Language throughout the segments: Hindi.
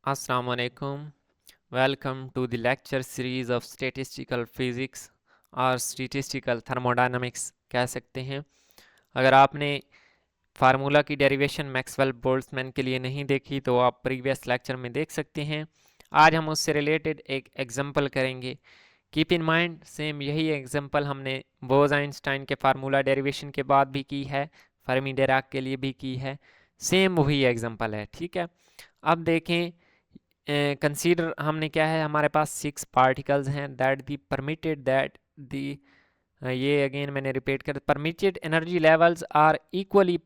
Assalamu alaikum. Welcome to the lecture series of statistical physics और statistical thermodynamics कह सकते हैं। अगर आपने फार्मूला की डेरिवेशन मैक्सवेल बोल्ट्जमैन के लिए नहीं देखी तो आप प्रीवियस लेक्चर में देख सकते हैं। आज हम उससे रिलेटेड एक एग्जांपल करेंगे। कीप इन माइंड सेम यही एग्जांपल हमने बोज आइंस्टाइन के फार्मूला डेरिवेशन के बाद भी की है, फर्मी डिराक के लिए भी की है। सेम वही एग्जांपल है, ठीक है। अब देखें, कंसीडर हमने क्या है, हमारे पास 6 पार्टिकल्स हैं that the permitted that the ये अगेन मैंने रिपीट कर, permitted energy levels are equally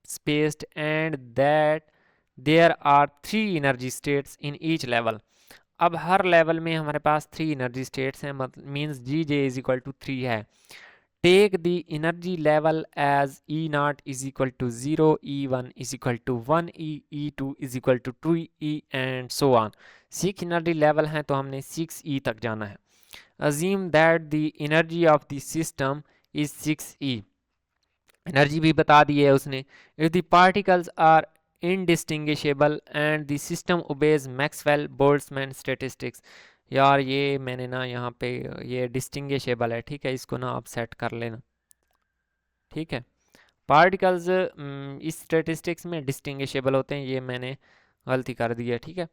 spaced and that there are 3 energy states in each level. अब हर लेवल में हमारे पास 3 एनर्जी स्टेट्स हैं, मतलब means g j is equal to 3 है। Take the energy level as E0 is equal to 0, E1 is equal to 1, E2 is equal to 2E and so on। 6 energy level हैं तो हमने 6E तक जाना है। Assume that the energy of the system is 6E। Energy भी बता दी है उसने। If the particles are indistinguishable and the system obeys Maxwell Boltzmann statistics। यार ये मैंने ना यहाँ पे ये डिस्टिंग्विशेबल है, ठीक है, इसको ना आप सेट कर लेना, ठीक है। पार्टिकल्स इस स्टेटिस्टिक्स में डिस्टिंग्विशेबल होते हैं, ये मैंने गलती कर दी है, ठीक है।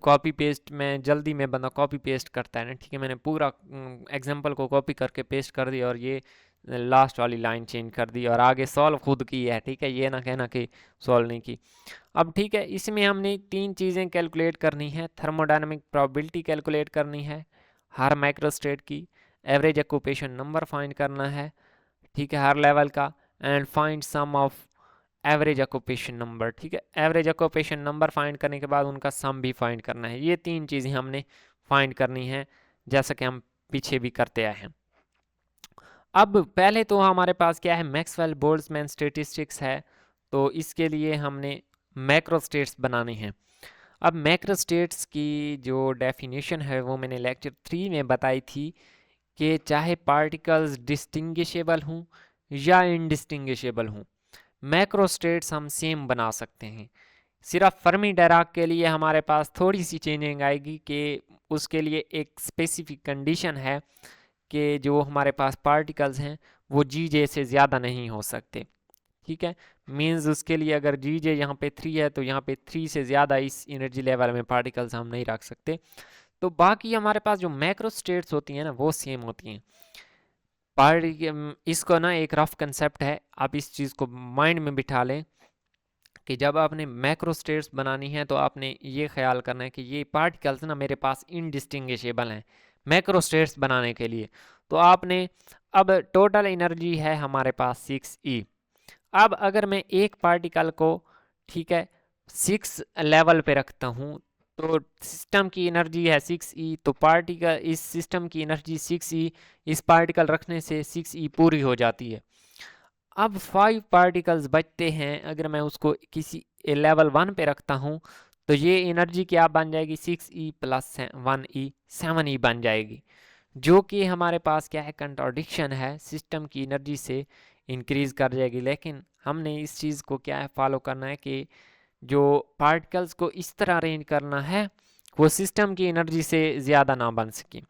कॉपी पेस्ट में जल्दी में बंदा कॉपी पेस्ट करता है ना, ठीक है। मैंने पूरा एग्जांपल को कॉपी करके पेस्ट कर दिया और ये लास्ट वाली लाइन चेंज कर दी और आगे सॉल्व खुद की है, ठीक है, ये ना कहना कि सॉल्व नहीं की। अब ठीक है, इसमें हमने 3 चीज़ें कैलकुलेट करनी है। थर्मोडायनामिक प्रोबेबिलिटी कैलकुलेट करनी है, हर माइक्रोस्टेट की, एवरेज ऑक्यूपेशन नंबर फाइंड करना है, ठीक है, हर लेवल का, and find sum of average occupation number, ठीक है। एवरेज ऑक्यूपेशन नंबर फाइंड करने के बाद उनका सम भी फाइंड करना है। ये 3 चीज़ें हमने फाइंड करनी है, जैसा कि हम पीछे भी करते आए हैं। अब पहले तो हमारे पास क्या है, मैक्सवेल बोल्ट्जमैन स्टैटिस्टिक्स है, तो इसके लिए हमने मैक्रो स्टेट्स बनाने हैं। अब मैक्रो स्टेट्स की जो डेफिनेशन है वो मैंने लेक्चर 3 में बताई थी कि चाहे पार्टिकल्स डिस्टिंग्विशेबल हों या इनडिस्टिंग्विशेबल हों, मैक्रो स्टेट्स हम सेम बना सकते हैं। सिर्फ फर्मी डायराक के लिए हमारे पास थोड़ी सी चेंजिंग आएगी कि उसके लिए एक स्पेसिफिक कंडीशन है कि जो हमारे पास पार्टिकल्स हैं वो जी जे से ज़्यादा नहीं हो सकते, ठीक है। मींस उसके लिए अगर जी जे यहाँ पे 3 है तो यहाँ पे 3 से ज़्यादा इस एनर्जी लेवल में पार्टिकल्स हम नहीं रख सकते। तो बाकी हमारे पास जो मैक्रो स्टेट्स होती हैं ना वो सेम होती हैं। इसको ना एक रफ कंसेप्ट है, आप इस चीज़ को माइंड में बिठा लें कि जब आपने मैक्रो स्टेट्स बनानी है तो आपने ये ख्याल करना है कि ये पार्टिकल्स ना मेरे पास इनडिस्टिंग्विशेबल हैं मैक्रो स्टेट्स बनाने के लिए। तो आपने अब टोटल एनर्जी है हमारे पास 6E। अब अगर मैं एक पार्टिकल को, ठीक है, 6 लेवल पे रखता हूँ तो सिस्टम की एनर्जी है 6E, तो पार्टिकल इस सिस्टम की एनर्जी 6E, इस पार्टिकल रखने से 6E पूरी हो जाती है। अब 5 पार्टिकल्स बचते हैं, अगर मैं उसको किसी लेवल 1 पे रखता हूँ तो ये एनर्जी क्या बन जाएगी, 6E प्लस 1E 7E बन जाएगी, जो कि हमारे पास क्या है, कंट्राडिक्शन है, सिस्टम की एनर्जी से इंक्रीज कर जाएगी। लेकिन हमने इस चीज़ को क्या है फॉलो करना है कि जो पार्टिकल्स को इस तरह अरेंज करना है वो सिस्टम की एनर्जी से ज़्यादा ना बन सके।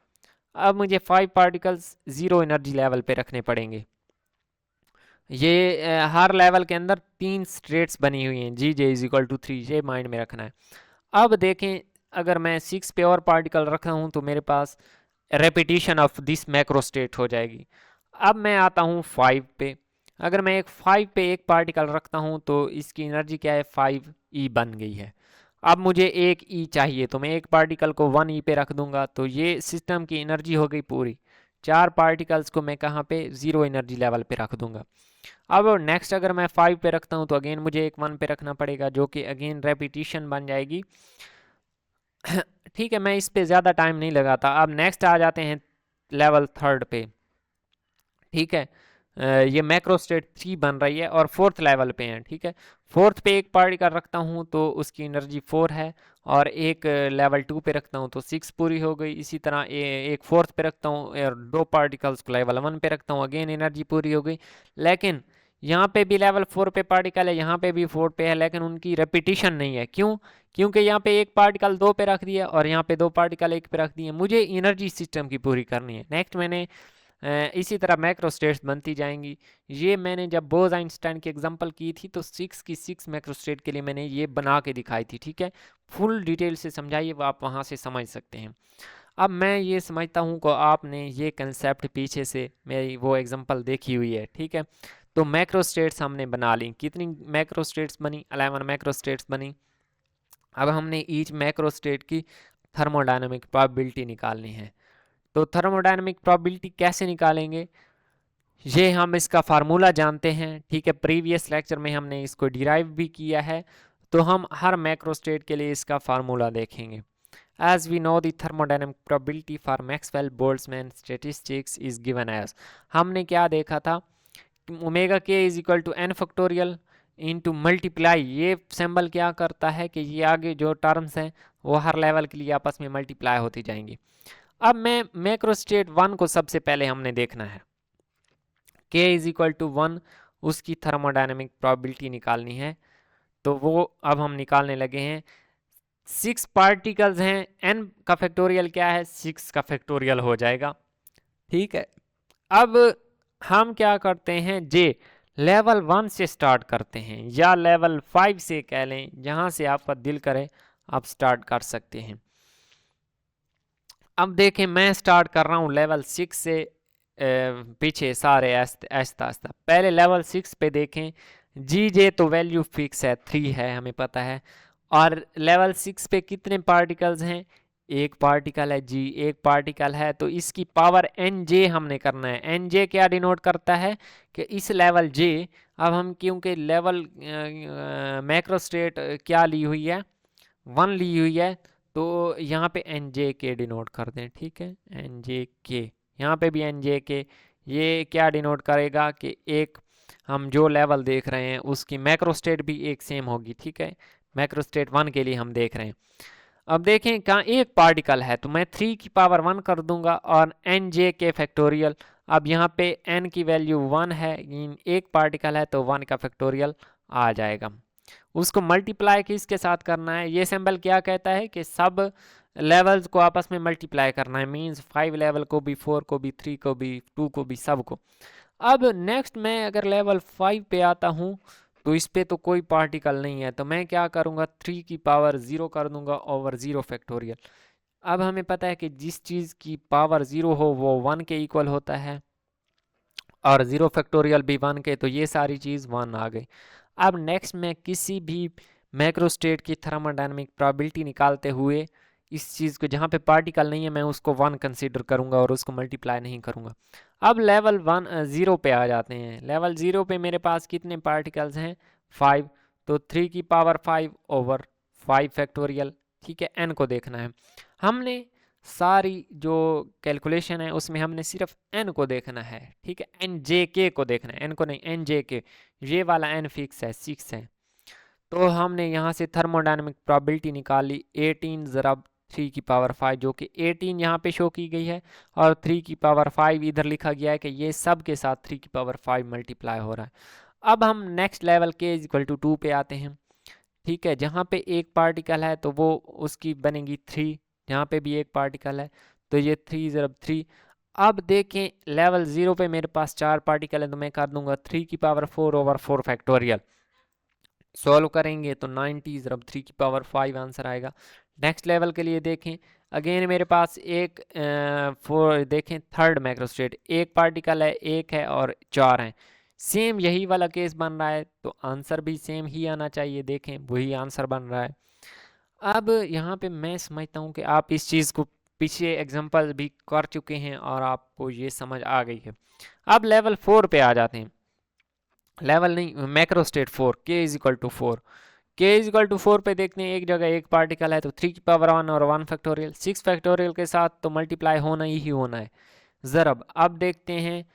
अब मुझे 5 पार्टिकल्स 0 एनर्जी लेवल पे रखने पड़ेंगे। ये हर लेवल के अंदर 3 स्टेट्स बनी हुई हैं, जी जे इज इक्वल टू 3, ये माइंड में रखना है। अब देखें, अगर मैं 6 पे और पार्टिकल रखा हूँ तो मेरे पास repetition of this macro state हो जाएगी। अब मैं आता हूँ 5 पे, अगर मैं एक 5 पे एक पार्टिकल रखता हूँ तो इसकी एनर्जी क्या है, 5E बन गई है। अब मुझे एक E चाहिए तो मैं एक पार्टिकल को 1E पे रख दूंगा, तो ये सिस्टम की एनर्जी हो गई पूरी। 4 पार्टिकल्स को मैं कहाँ पे, 0 एनर्जी लेवल पे रख दूंगा। अब नेक्स्ट अगर मैं 5 पे रखता हूँ तो अगेन मुझे एक 1 पे रखना पड़ेगा, जो कि अगेन रेपिटेशन बन जाएगी। ठीक है, मैं इस पे ज़्यादा टाइम नहीं लगाता। अब नेक्स्ट आ जाते हैं लेवल 3 पे, ठीक है। ये मैक्रो स्टेट 3 बन रही है और 4th लेवल पे हैं, ठीक है। 4th पे एक पार्टिकल रखता हूँ तो उसकी एनर्जी 4 है, और एक लेवल 2 पे रखता हूँ तो 6 पूरी हो गई। इसी तरह एक 4th पे रखता हूँ और 2 पार्टिकल्स को लेवल 1 पे रखता हूँ, अगेन एनर्जी पूरी हो गई। लेकिन यहाँ पे भी लेवल 4 पे पार्टिकल है, यहाँ पे भी 4 पे है, लेकिन उनकी रेपिटेशन नहीं है। क्यों? क्योंकि यहाँ पे एक पार्टिकल 2 पे रख दिया और यहाँ पे 2 पार्टिकल 1 पे रख दिए, मुझे एनर्जी सिस्टम की पूरी करनी है। नेक्स्ट मैंने इसी तरह मैक्रो स्टेट्स बनती जाएंगी। ये मैंने जब बोज आइंस्टाइन की एग्जांपल की थी तो 6 की 6 मैक्रो स्टेट के लिए मैंने ये बना के दिखाई थी, ठीक है। फुल डिटेल से समझाइए, वो आप वहाँ से समझ सकते हैं। अब मैं ये समझता हूँ कि आपने ये कंसेप्ट पीछे से मेरी वो एग्जांपल देखी हुई है, ठीक है। तो मैक्रो स्टेट्स हमने बना ली, कितनी मैक्रो स्टेट्स बनी? 11 मैक्रो स्टेट्स बनी। अब हमने ईच मैक्रो स्टेट की थर्मोडायनामिक प्रोबेबिलिटी निकालनी है। तो थर्मोडायनामिक प्रोबेबिलिटी कैसे निकालेंगे, ये हम इसका फार्मूला जानते हैं, ठीक है। प्रीवियस लेक्चर में हमने इसको डिराइव भी किया है। तो हम हर मैक्रो स्टेट के लिए इसका फार्मूला देखेंगे। As we know the thermodynamic probability for Maxwell-Boltzmann statistics is given as, हमने क्या देखा था, omega k is equal to n factorial into multiply, ये सिंबल क्या करता है कि ये आगे जो टर्म्स हैं वो हर लेवल के लिए आपस में मल्टीप्लाई होती जाएंगी। अब मैं मैक्रो स्टेट 1 को सबसे पहले हमने देखना है, k इज इक्वल टू 1, उसकी थर्मोडायनेमिक प्रोबेबिलिटी निकालनी है। तो वो अब हम निकालने लगे हैं। 6 पार्टिकल्स हैं, n का फैक्टोरियल क्या है, 6 का फैक्टोरियल हो जाएगा, ठीक है। अब हम क्या करते हैं, जे लेवल 1 से स्टार्ट करते हैं या लेवल 5 से कह लें, जहां से आपका दिल करे आप स्टार्ट कर सकते हैं। अब देखें मैं स्टार्ट कर रहा हूं लेवल 6 से, पीछे सारे आहिस्ता आहिस्ता। पहले लेवल 6 पे देखें, जी जे तो वैल्यू फिक्स है, 3 है हमें पता है। और लेवल 6 पे कितने पार्टिकल्स हैं, एक पार्टिकल है जी, एक पार्टिकल है। तो इसकी पावर एन जे हमने करना है। एन जे क्या डिनोट करता है कि इस लेवल जे, अब हम क्योंकि लेवल मैक्रो स्टेट क्या ली हुई है, 1 ली हुई है, तो यहाँ पे एन जे के डिनोट कर दें, ठीक है। एन जे के, यहाँ पे भी एन जे के, ये क्या डिनोट करेगा कि एक हम जो लेवल देख रहे हैं उसकी मैक्रो स्टेट भी एक सेम होगी, ठीक है। मैक्रो स्टेट 1 के लिए हम देख रहे हैं। अब देखें कहाँ एक पार्टिकल है, तो मैं 3 की पावर 1 कर दूंगा और एन जे के फैक्टोरियल। अब यहाँ पे n की वैल्यू 1 है, एक पार्टिकल है तो 1 का फैक्टोरियल आ जाएगा। उसको मल्टीप्लाई किसके साथ करना है, ये सिंबल क्या कहता है कि सब लेवल्स को आपस में मल्टीप्लाई करना है। मींस 5 लेवल को भी, 4 को भी, 3 को भी, 2 को भी, सबको। अब नेक्स्ट मैं अगर लेवल 5 पे आता हूँ तो इस पे तो कोई पार्टिकल नहीं है, तो मैं क्या करूँगा, 3 की पावर 0 कर दूंगा ओवर 0 फैक्टोरियल। अब हमें पता है कि जिस चीज़ की पावर 0 हो वो 1 के इक्वल होता है और 0 फैक्टोरियल भी 1 के, तो ये सारी चीज़ 1 आ गई। अब नेक्स्ट में किसी भी मैक्रो स्टेट की थर्मोडायनामिक प्रोबेबिलिटी निकालते हुए इस चीज़ को, जहाँ पे पार्टिकल नहीं है, मैं उसको 1 कंसीडर करूँगा और उसको मल्टीप्लाई नहीं करूँगा। अब लेवल 0 पे आ जाते हैं। लेवल 0 पे मेरे पास कितने पार्टिकल्स हैं, 5, तो 3 की पावर 5 ओवर 5 फैक्टोरियल, ठीक है। n को देखना है हमने, सारी जो कैलकुलेशन है उसमें हमने सिर्फ n को देखना है, ठीक है। एन जे के को देखना है, n को नहीं, एन जे के, ये वाला n फिक्स है, 6 है। तो हमने यहाँ से थर्मोडायनामिक प्रोबेबिलिटी निकाली 18 ज़रब 3 की पावर 5, जो कि 18 यहाँ पे शो की गई है और 3 की पावर 5 इधर लिखा गया है कि ये सब के साथ 3 की पावर 5 मल्टीप्लाई हो रहा है। अब हम नेक्स्ट लेवल के इक्वल टू 2 पे आते हैं, ठीक है। जहाँ पे एक पार्टिकल है तो वो उसकी बनेगी 3, यहाँ पे भी एक पार्टिकल है तो ये 3 ज़रब 3। अब देखें लेवल 0 पे मेरे पास 4 पार्टिकल है, तो मैं कर दूंगा 3 की पावर 4 ओवर 4 फैक्टोरियल। सॉल्व करेंगे तो 90 ज़रब 3 की पावर 5 आंसर आएगा। नेक्स्ट लेवल के लिए देखें, अगेन मेरे पास एक देखें थर्ड मैक्रो स्टेट, एक पार्टिकल है, एक है और 4 हैं। सेम यही वाला केस बन रहा है तो आंसर भी सेम ही आना चाहिए, देखें वही आंसर बन रहा है। अब यहाँ पे मैं समझता हूँ कि आप इस चीज़ को पीछे एग्जांपल भी कर चुके हैं और आपको ये समझ आ गई है। अब लेवल 4 पे आ जाते हैं, लेवल नहीं, macro state 4, k is equal to 4। k is equal to 4 पे देखते हैं, एक जगह एक पार्टिकल है तो 3 की पावर 1 और 1 फैक्टोरियल, 6 फैक्टोरियल के साथ तो मल्टीप्लाई होना ही होना है ज़रब। अब देखते हैं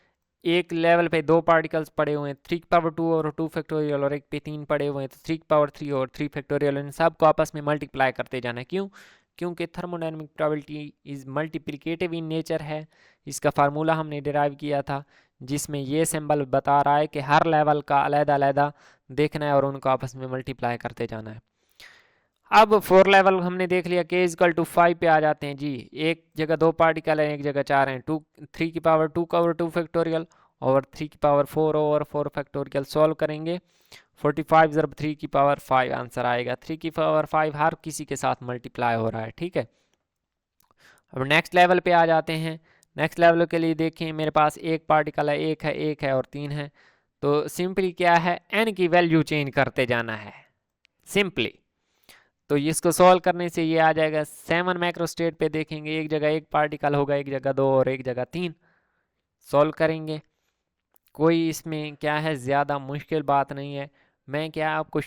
एक लेवल पे 2 पार्टिकल्स पड़े हुए हैं, 3 की पावर 2 और 2 फैक्टोरियल, और एक पे 3 पड़े हुए हैं तो 3 की पावर 3 और 3 फैक्टोरियल। इन सब को आपस में मल्टीप्लाई करते जाना है। क्यों? क्योंकि thermodynamic probability is multiplicative in nature है। इसका फार्मूला हमने डिराइव किया था जिसमें ये सिंबल बता रहा है कि हर लेवल का अलग-अलग देखना है और उनको आपस में मल्टीप्लाई करते जाना है। अब 4 लेवल हमने देख लिया, k इजकल टू 5 पे आ जाते हैं जी। एक जगह 2 पार्टिकल है, एक जगह 4 हैं। 3 की पावर 2 का ओवर 2 फैक्टोरियल ओवर 3 की पावर 4 ओवर 4 फैक्टोरियल। सॉल्व करेंगे 45 ज़रब 3 की पावर 5 आंसर आएगा। 3 की पावर 5 हर किसी के साथ मल्टीप्लाई हो रहा है, ठीक है। अब नेक्स्ट लेवल पे आ जाते हैं। नेक्स्ट लेवल के लिए देखें, मेरे पास एक पार्टिकल है, एक है और 3 है। तो सिंपली क्या है, n की वैल्यू चेंज करते जाना है सिंपली। तो इसको सॉल्व करने से ये आ जाएगा 7 मैक्रोस्टेट पे देखेंगे, एक जगह एक पार्टिकल होगा, एक जगह 2 और एक जगह 3। सॉल्व करेंगे, कोई इसमें क्या है ज़्यादा मुश्किल बात नहीं है। मैं क्या आपको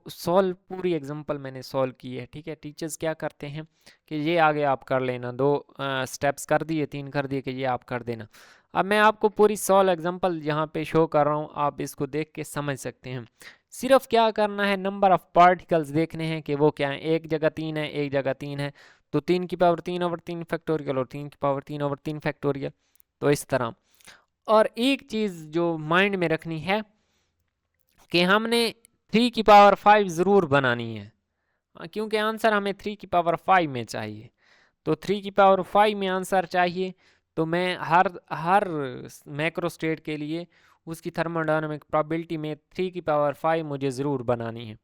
सॉल्व पूरी एग्जांपल मैंने सॉल्व की है, ठीक है। टीचर्स क्या करते हैं कि ये आगे आप कर लेना, 2 स्टेप्स कर दिए, 3 कर दिए कि ये आप कर देना। अब मैं आपको पूरी सॉल्व एग्जांपल यहाँ पे शो कर रहा हूँ, आप इसको देख के समझ सकते हैं। सिर्फ क्या करना है, नंबर ऑफ पार्टिकल्स देखने हैं कि वो क्या है। एक जगह 3 है, एक जगह 3 है, तो 3 की पावर 3 ओवर 3 फैक्टोरियल और 3 की पावर 3 ओवर 3 फैक्टोरियल, तो इस तरह। और एक चीज़ जो माइंड में रखनी है कि हमने 3 की पावर 5 ज़रूर बनानी है, क्योंकि आंसर हमें 3 की पावर 5 में चाहिए। तो 3 की पावर 5 में आंसर चाहिए, तो मैं हर हर मैक्रोस्टेट के लिए उसकी थर्मोडायनामिक प्रोबेबिलिटी में 3 की पावर 5 मुझे ज़रूर बनानी है।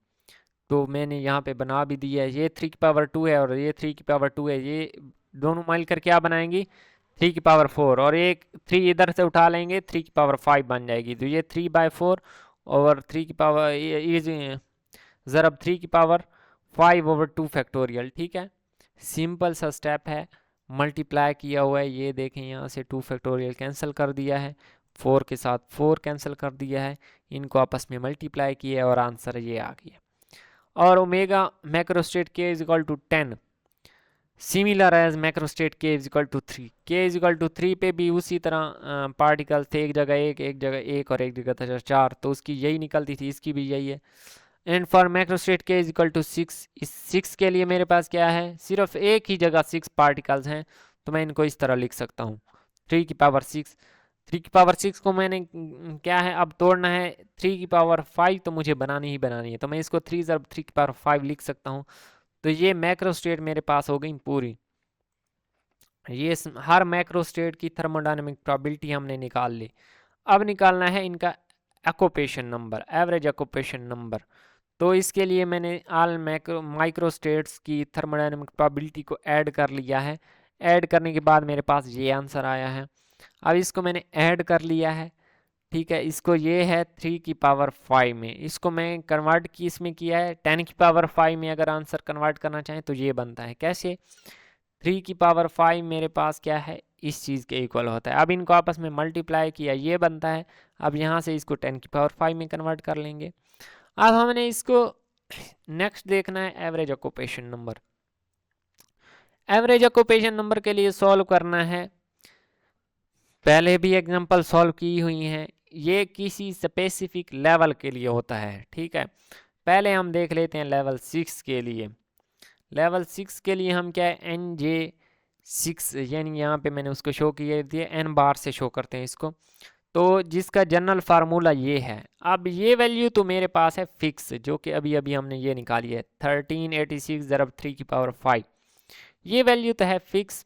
तो मैंने यहाँ पे बना भी दिया है। ये 3 की पावर 2 है और ये 3 की पावर 2 है, ये दोनों मिलकर क्या बनाएंगी, 3 की पावर 4। और एक 3 इधर से उठा लेंगे, 3 की पावर 5 बन जाएगी। तो ये 3/4 ओवर 3 की पावर ये ज़रब 3 की पावर 5 ओवर 2 फैक्टोरियल, ठीक है। सिंपल सा स्टेप है, मल्टीप्लाई किया हुआ है। ये देखें, यहाँ से 2 फैक्टोरियल कैंसिल कर दिया है, 4 के साथ 4 कैंसिल कर दिया है, इनको आपस में मल्टीप्लाई किया है और आंसर ये आ गया। और omega macrostate k is equal to 10 similar as macrostate k is equal to 3। k is equal to 3 पे भी उसी तरह पार्टिकल थे, एक जगह एक जगह एक और एक जगह 4, तो उसकी यही निकलती थी, इसकी भी यही है। And for macrostate k is equal to 6, इस 6 के लिए मेरे पास क्या है, सिर्फ एक ही जगह 6 पार्टिकल्स हैं, तो मैं इनको इस तरह लिख सकता हूँ 3 की पावर 6। 3 की पावर 6 को मैंने क्या है अब तोड़ना है, 3 की पावर 5 तो मुझे बनानी ही बनानी है, तो मैं इसको 3 ज़रब 3 की पावर 5 लिख सकता हूँ। तो ये मैक्रो स्टेट मेरे पास हो गई पूरी। ये हर मैक्रो स्टेट की थर्मोडायनामिक प्रोबेबिलिटी हमने निकाल ली। अब निकालना है इनका occupation number, average occupation number. तो इसके लिए मैंने ऑल माइक्रो स्टेट्स की थर्मोडायनामिक प्रोबेबिलिटी को ऐड कर लिया है। ऐड करने के बाद मेरे पास ये आंसर आया है। अब इसको मैंने ऐड कर लिया है, ठीक है। इसको ये है 3 की पावर 5 में, इसको मैं कन्वर्ट की इसमें किया है 10 की पावर 5 में। अगर आंसर कन्वर्ट करना चाहें तो ये बनता है कैसे, 3 की पावर 5 मेरे पास क्या है, इस चीज़ के इक्वल होता है। अब इनको आपस में मल्टीप्लाई किया, ये बनता है। अब यहाँ से इसको 10 की पावर 5 में कन्वर्ट कर लेंगे। अब हमने इसको नेक्स्ट देखना है average occupation number. Average occupation number के लिए सॉल्व करना है, पहले भी एग्जांपल सॉल्व की हुई हैं। ये किसी स्पेसिफिक लेवल के लिए होता है, ठीक है। पहले हम देख लेते हैं लेवल 6 के लिए। लेवल 6 के लिए हम क्या है, NJ6, यानी यहाँ पे मैंने उसको शो किए दिए, n बार से शो करते हैं इसको, तो जिसका जनरल फार्मूला ये है। अब ये वैल्यू तो मेरे पास है फिक्स, जो कि अभी अभी हमने ये निकाली है 1386 ज़रब 3 की पावर 5। ये वैल्यू तो है फिक्स,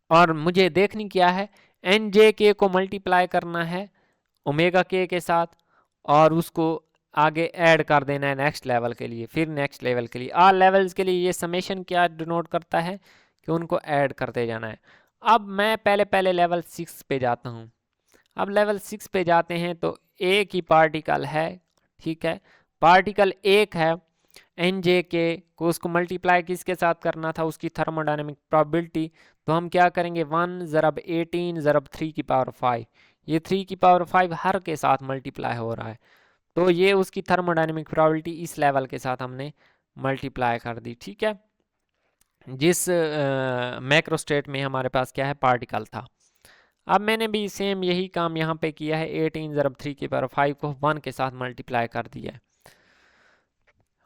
और मुझे देखनी क्या है, NJK को मल्टीप्लाई करना है ओमेगा k के साथ, और उसको आगे ऐड कर देना है नेक्स्ट लेवल के लिए, फिर नेक्स्ट लेवल के लिए। ऑल लेवल्स के लिए ये समेशन क्या डिनोट करता है कि उनको ऐड करते जाना है। अब मैं पहले लेवल 6 पे जाता हूँ। अब लेवल 6 पे जाते हैं तो एक ही पार्टिकल है, ठीक है, पार्टिकल एक है। NJK को उसको मल्टीप्लाई किसके साथ करना था, उसकी थर्मोडायनेमिक प्रोबेबिलिटी। तो हम क्या करेंगे, 1 ज़रब 18 ज़रब 3 की पावर 5। ये 3 की पावर 5 हर के साथ मल्टीप्लाई हो रहा है, तो ये उसकी थर्मोडायनेमिक प्रोबेबिलिटी इस लेवल के साथ हमने मल्टीप्लाई कर दी, ठीक है। जिस मैक्रोस्टेट में हमारे पास क्या है, पार्टिकल था। अब मैंने भी सेम यही काम यहाँ पे किया है, 18 ज़रब 3 की पावर 5 को 1 के साथ मल्टीप्लाई कर दिया है।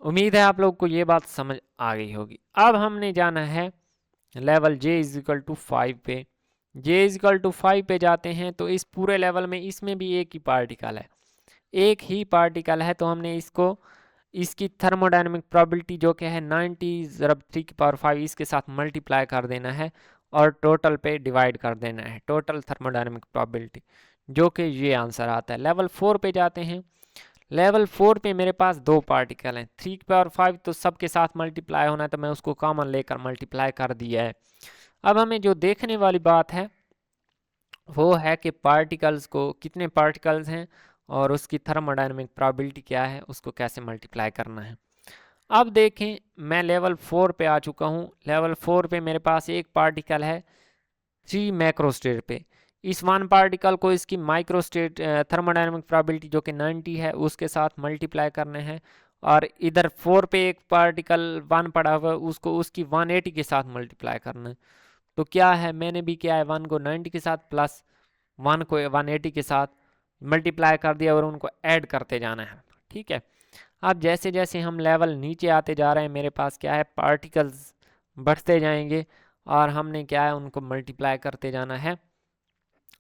उम्मीद है आप लोग को ये बात समझ आ गई होगी। अब हमने जाना है level j is equal to 5 पे। j इज इक्वल टू 5 पे जाते हैं तो इस पूरे लेवल में इसमें भी एक ही पार्टिकल है, एक ही पार्टिकल है, तो हमने इसको इसकी थर्मोडायनेमिक प्रोबेबिलिटी जो कि है 90 ज़रब 3 की पावर 5 इसके साथ मल्टीप्लाई कर देना है और टोटल पे डिवाइड कर देना है, टोटल थर्मोडायनेमिक प्रोबेबिलिटी, जो कि ये आंसर आता है। लेवल 4 पे जाते हैं। लेवल 4 पे मेरे पास दो पार्टिकल हैं, 3 की पावर 5 तो सबके साथ मल्टीप्लाई होना है, तो मैं उसको कॉमन लेकर मल्टीप्लाई कर दिया है। अब हमें जो देखने वाली बात है वो है कि पार्टिकल्स को, कितने पार्टिकल्स हैं और उसकी थर्मोडायनेमिक प्रोबेबिलिटी क्या है, उसको कैसे मल्टीप्लाई करना है। अब देखें, मैं लेवल 4 पे आ चुका हूँ। लेवल 4 पे मेरे पास एक पार्टिकल है 3 मैक्रोस्टेट पे। इस वन पार्टिकल को इसकी माइक्रोस्टेट थर्मोडायनेमिक प्रोबेबिलिटी जो कि 90 है उसके साथ मल्टीप्लाई करने हैं, और इधर 4 पे एक पार्टिकल 1 पड़ा हुआ है उसको उसकी 180 के साथ मल्टीप्लाई करना है। तो क्या है, मैंने भी किया है 1 को 90 के साथ प्लस 1 को 180 के साथ मल्टीप्लाई कर दिया और उनको ऐड करते जाना है। ठीक है। अब जैसे जैसे हम लेवल नीचे आते जा रहे हैं मेरे पास क्या है, पार्टिकल्स बढ़ते जाएंगे और हमने क्या है उनको मल्टीप्लाई करते जाना है।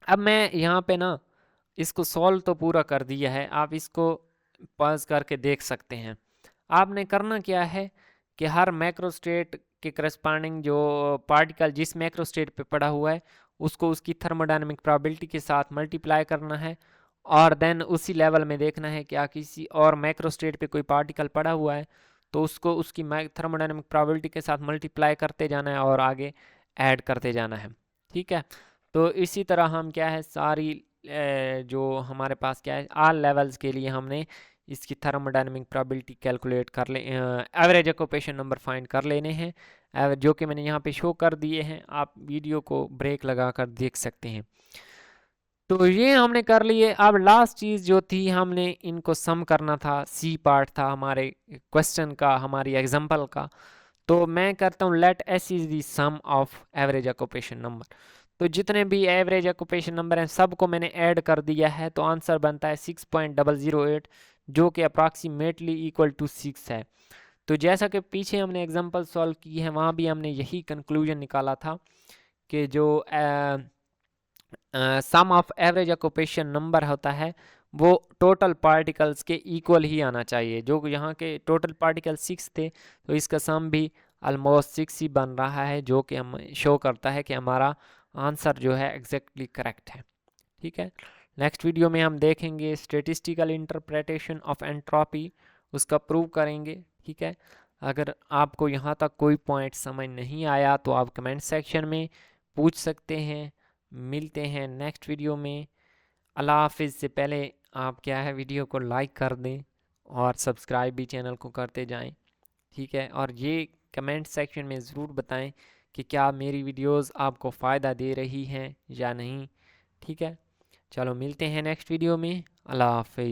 अब मैं यहाँ पे ना इसको सॉल्व तो पूरा कर दिया है, आप इसको पॉज करके देख सकते हैं। आपने करना क्या है कि हर मैक्रोस्टेट के करस्पॉन्डिंग जो पार्टिकल जिस मैक्रोस्टेट पे पड़ा हुआ है उसको उसकी थर्मोडायनेमिक प्रोबेबिलिटी के साथ मल्टीप्लाई करना है, और देन उसी लेवल में देखना है क्या किसी और मैक्रोस्टेट पे कोई पार्टिकल पड़ा हुआ है तो उसको उसकी थर्मोडायनेमिक प्रोबेबिलिटी के साथ मल्टीप्लाई करते जाना है और आगे ऐड करते जाना है। ठीक है। तो इसी तरह हम क्या है सारी जो हमारे पास क्या है ऑल लेवल्स के लिए हमने इसकी थर्मोडायनेमिक प्रोबेबिलिटी कैलकुलेट कर ले, एवरेज ऑक्यूपेशन नंबर फाइंड कर लेने हैं, जो कि मैंने यहाँ पे शो कर दिए हैं। आप वीडियो को ब्रेक लगा कर देख सकते हैं। तो ये हमने कर लिए। अब लास्ट चीज़ जो थी, हमने इनको सम करना था, सी पार्ट था हमारे क्वेश्चन का, हमारी एग्जाम्पल का। तो मैं करता हूँ let S is the sum of average occupation number. तो जितने भी एवरेज ऑक्यूपेशन नंबर हैं सबको मैंने ऐड कर दिया है, तो आंसर बनता है 6.008, जो कि अप्रॉक्सीमेटली इक्वल टू 6 है। तो जैसा कि पीछे हमने एग्जांपल सॉल्व की है वहाँ भी हमने यही कंक्लूजन निकाला था कि जो सम ऑफ एवरेज ऑक्यूपेशन नंबर होता है वो टोटल पार्टिकल्स के इक्वल ही आना चाहिए। जो यहाँ के टोटल पार्टिकल 6 थे तो इसका सम भी ऑलमोस्ट 6 ही बन रहा है, जो कि हम शो करता है कि हमारा आंसर जो है एग्जैक्टली करेक्ट है। ठीक है। नेक्स्ट वीडियो में हम देखेंगे स्टेटिस्टिकल इंटरप्रिटेशन ऑफ एंट्रोपी, उसका प्रूव करेंगे। ठीक है। अगर आपको यहाँ तक कोई पॉइंट समझ नहीं आया तो आप कमेंट सेक्शन में पूछ सकते हैं। मिलते हैं नेक्स्ट वीडियो में। अल्लाह हाफिज़। से पहले आप क्या है वीडियो को लाइक कर दें और सब्सक्राइब भी चैनल को करते जाएं। ठीक है। और ये कमेंट सेक्शन में ज़रूर बताएं कि क्या मेरी वीडियोस आपको फ़ायदा दे रही हैं या नहीं। ठीक है। चलो मिलते हैं नेक्स्ट वीडियो में। अल्लाह हाफिज़।